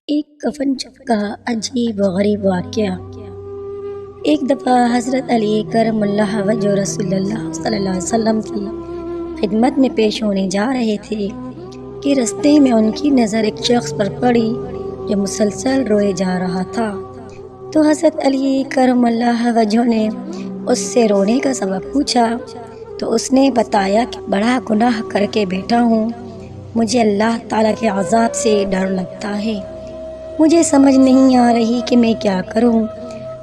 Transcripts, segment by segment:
ایک کفن چپ کا عجیب و غریب واقعہ۔ ایک دفعہ حضرت علی کرم اللہ وجہ رسول اللہ صلی اللہ علیہ وسلم کی خدمت میں پیش ہونے جا رہے تھے کہ رستے میں ان کی نظر ایک شخص پر پڑی جو مسلسل روئے جا رہا تھا۔ تو حضرت علی کرم اللہ وجہ نے اس سے رونے کا سبب پوچھا تو اس نے بتایا کہ بڑا گناہ کر کے بیٹھا ہوں، مجھے اللہ تعالیٰ کے عذاب سے ڈر لگتا ہے، مجھے سمجھ نہیں آ رہی کہ میں کیا کروں،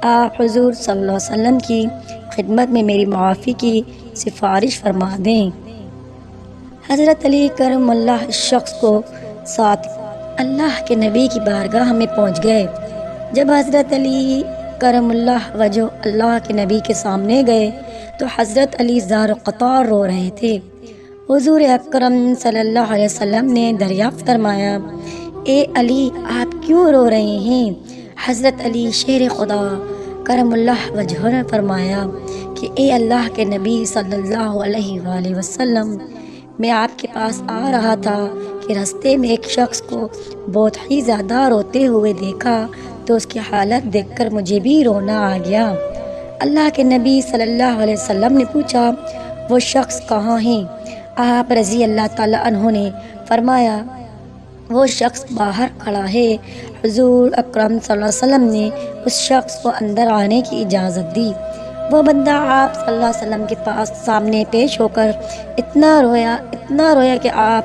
آپ حضور صلی اللہ علیہ وسلم کی خدمت میں میری معافی کی سفارش فرما دیں۔ حضرت علی کرم اللہ اس شخص کو ساتھ اللہ کے نبی کی بارگاہ میں پہنچ گئے۔ جب حضرت علی کرم اللہ وجہ اللہ کے نبی کے سامنے گئے تو حضرت علی زار و قطار رو رہے تھے۔ حضور اکرم صلی اللہ علیہ وسلم نے دریافت فرمایا، اے علی آپ کیوں رو رہے ہیں؟ حضرت علی شیر خدا کرم اللہ وجہ نے فرمایا کہ اے اللہ کے نبی صلی اللہ علیہ وآلہ وسلم، میں آپ کے پاس آ رہا تھا کہ راستے میں ایک شخص کو بہت ہی زیادہ روتے ہوئے دیکھا تو اس کی حالت دیکھ کر مجھے بھی رونا آ گیا۔ اللہ کے نبی صلی اللہ علیہ وسلم نے پوچھا، وہ شخص کہاں ہے؟ آپ رضی اللہ تعالیٰ عنہ نے فرمایا، وہ شخص باہر کھڑا ہے۔ حضور اکرم صلی اللہ علیہ وسلم نے اس شخص کو اندر آنے کی اجازت دی۔ وہ بندہ آپ صلی اللہ علیہ وسلم کے پاس سامنے پیش ہو کر اتنا رویا کہ آپ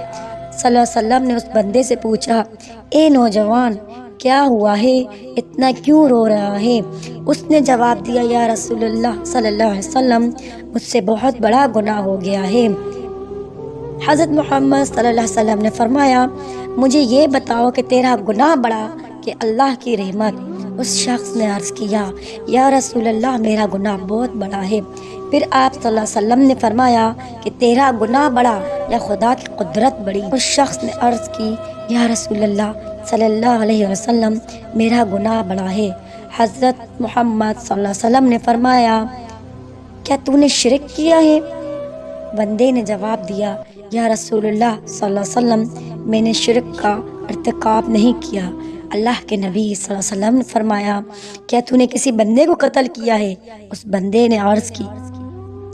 صلی اللہ علیہ وسلم نے اس بندے سے پوچھا، اے نوجوان کیا ہوا ہے، اتنا کیوں رو رہا ہے؟ اس نے جواب دیا، یا رسول اللہ صلی اللہ علیہ وسلم، مجھ سے بہت بڑا گناہ ہو گیا ہے۔ حضرت محمد صلی اللہ علیہ وسلم نے فرمایا، مجھے یہ بتاؤ کہ تیرا گناہ بڑا کہ اللہ کی رحمت؟ اس شخص نے عرض کیا، یا رسول اللہ میرا گناہ بہت بڑا ہے۔ پھر آپ صلی اللہ علیہ وسلم نے فرمایا کہ تیرا گناہ بڑا یا خدا کی قدرت بڑی؟ اس شخص نے عرض کی، یا رسول اللہ صلی اللہ علیہ وسلم میرا گناہ بڑا ہے۔ حضرت محمد صلی اللہ علیہ وسلم نے فرمایا، کیا تو نے شرک کیا ہے؟ بندے نے جواب دیا، یا رسول اللہ صلی اللہ علیہ وسلم میں نے شرک کا ارتکاب نہیں کیا۔ اللہ کے نبی صلی اللہ علیہ وسلم نے فرمایا، کیا تو نے کسی بندے کو قتل کیا ہے؟ اس بندے نے عرض کی،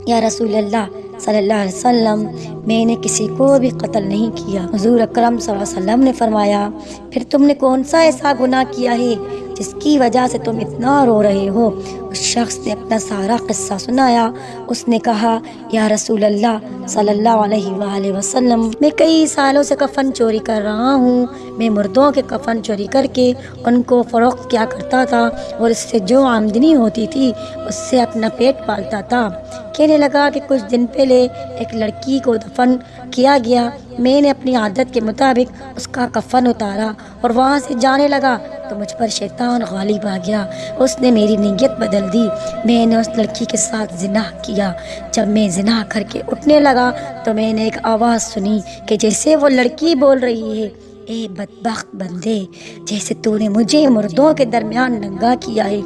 یا رسول اللہ صلی اللہ علیہ وسلم میں نے کسی کو بھی قتل نہیں کیا۔ حضور اکرم صلی اللہ علیہ وسلم نے فرمایا، پھر تم نے کون سا ایسا گناہ کیا ہے جس کی وجہ سے تم اتنا رو رہے ہو؟ اس شخص نے اپنا سارا قصہ سنایا۔ اس نے کہا، یا رسول اللہ صلی اللہ علیہ وآلہ وسلم، میں کئی سالوں سے کفن چوری کر رہا ہوں، میں مردوں کے کفن چوری کر کے ان کو فروخت کیا کرتا تھا اور اس سے جو آمدنی ہوتی تھی اس سے اپنا پیٹ پالتا تھا۔ کہنے لگا کہ کچھ دن پہلے ایک لڑکی کو دفن کیا گیا، میں نے اپنی عادت کے مطابق اس کا کفن اتارا اور وہاں سے جانے لگا تو مجھ پر شیطان غالب آ گیا، اس نے میری نیت بدل دی، میں نے اس لڑکی کے ساتھ زنا کیا۔ جب میں زنا کر کے اٹھنے لگا تو میں نے ایک آواز سنی کہ جیسے وہ لڑکی بول رہی ہے، اے بدبخت بندے، جیسے تو نے مجھے مردوں کے درمیان ننگا کیا ہے،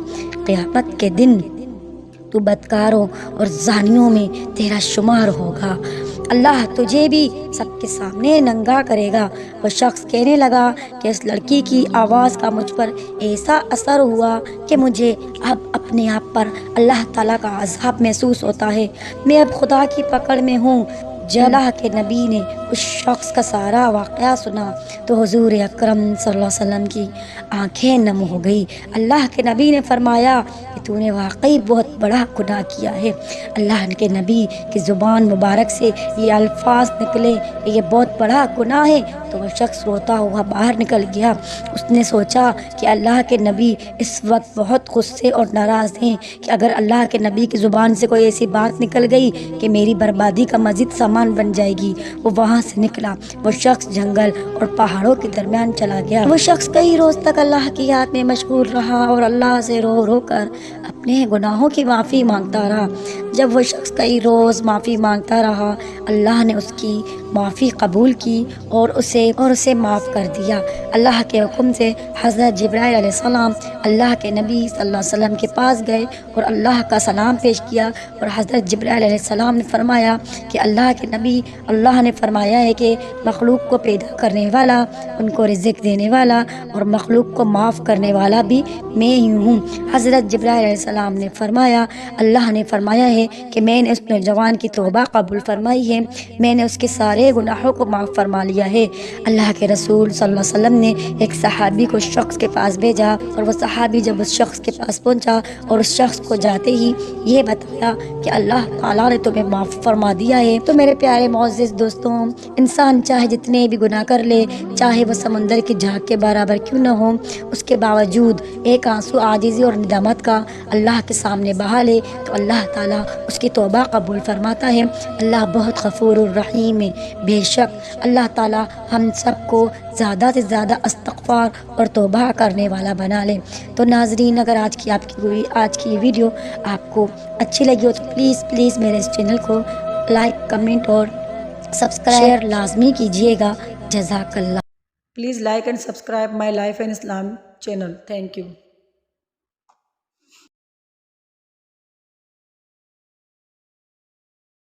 قیامت کے دن تو بدکاروں اور زانیوں میں تیرا شمار ہوگا، اللہ تجھے بھی سب کے سامنے ننگا کرے گا۔ وہ شخص کہنے لگا کہ اس لڑکی کی آواز کا مجھ پر ایسا اثر ہوا کہ مجھے اب اپنے آپ پر اللہ تعالیٰ کا عذاب محسوس ہوتا ہے، میں اب خدا کی پکڑ میں ہوں۔ جب اللہ کے نبی نے اس شخص کا سارا واقعہ سنا تو حضور اکرم صلی اللہ علیہ وسلم کی آنکھیں نم ہو گئی۔ اللہ کے نبی نے فرمایا کہ تو نے واقعی بہت بڑا گناہ کیا ہے۔ اللہ کے نبی کی زبان مبارک سے یہ الفاظ نکلے کہ یہ بہت بڑا گناہ ہے تو وہ شخص روتا ہوا باہر نکل گیا۔ اس نے سوچا کہ اللہ کے نبی اس وقت بہت غصے اور ناراض ہیں کہ اگر اللہ کے نبی کی زبان سے کوئی ایسی بات نکل گئی کہ میری بربادی کا مزید سامان بن جائے گی۔ وہ وہاں سے نکلا، وہ شخص جنگل اور پہاڑوں کے درمیان چلا گیا۔ وہ شخص کئی روز تک اللہ کی یاد میں مشغول رہا اور اللہ سے رو رو کر اپنی اپنے گناہوں کی معافی مانگتا رہا۔ جب وہ شخص کئی روز معافی مانگتا رہا، اللہ نے اس کی معافی قبول کی اور اسے معاف کر دیا۔ اللہ کے حکم سے حضرت جبرائیل علیہ السلام اللہ کے نبی صلی اللہ علیہ وسلم کے پاس گئے اور اللہ کا سلام پیش کیا، اور حضرت جبرائیل علیہ السلام نے فرمایا کہ اللہ کے نبی، اللہ نے فرمایا ہے کہ مخلوق کو پیدا کرنے والا، ان کو رزق دینے والا اور مخلوق کو معاف کرنے والا بھی میں ہی ہوں۔ حضرت جبرائیل علیہ السلام نے فرمایا، اللہ نے فرمایا ہے کہ میں نے اس نوجوان کی توبہ قبول فرمائی ہے، میں نے اس کے سارے گناہوں کو معاف فرما لیا ہے۔ اللہ کے رسول صلی اللہ علیہ وسلم نے ایک صحابی کو اس شخص کے پاس بھیجا، اور وہ صحابی جب اس شخص کے پاس پہنچا اور اس شخص کو جاتے ہی یہ بتایا کہ اللہ تعالیٰ نے تمہیں معاف فرما دیا ہے۔ تو میرے پیارے معزز دوستوں، انسان چاہے جتنے بھی گناہ کر لے، چاہے وہ سمندر کی جھاگ کے برابر کیوں نہ ہو، اس کے باوجود ایک آنسو عاجزی اور ندامت کا اللہ کے سامنے بہا لے تو اللہ تعالیٰ اس کی توبہ قبول فرماتا ہے۔ اللہ بہت غفور الرحیم ہے۔ بے شک اللہ تعالیٰ ہم سب کو زیادہ سے زیادہ استغفار اور توبہ کرنے والا بنا لے۔ تو ناظرین، اگر آج کی یہ ویڈیو آپ کو اچھی لگی ہو تو پلیز میرے اس چینل کو لائک، کمنٹ اور سبسکرائب لازمی کیجیے گا۔ جزاک اللہ۔ Please like and subscribe my Life and Islam channel. Thank you.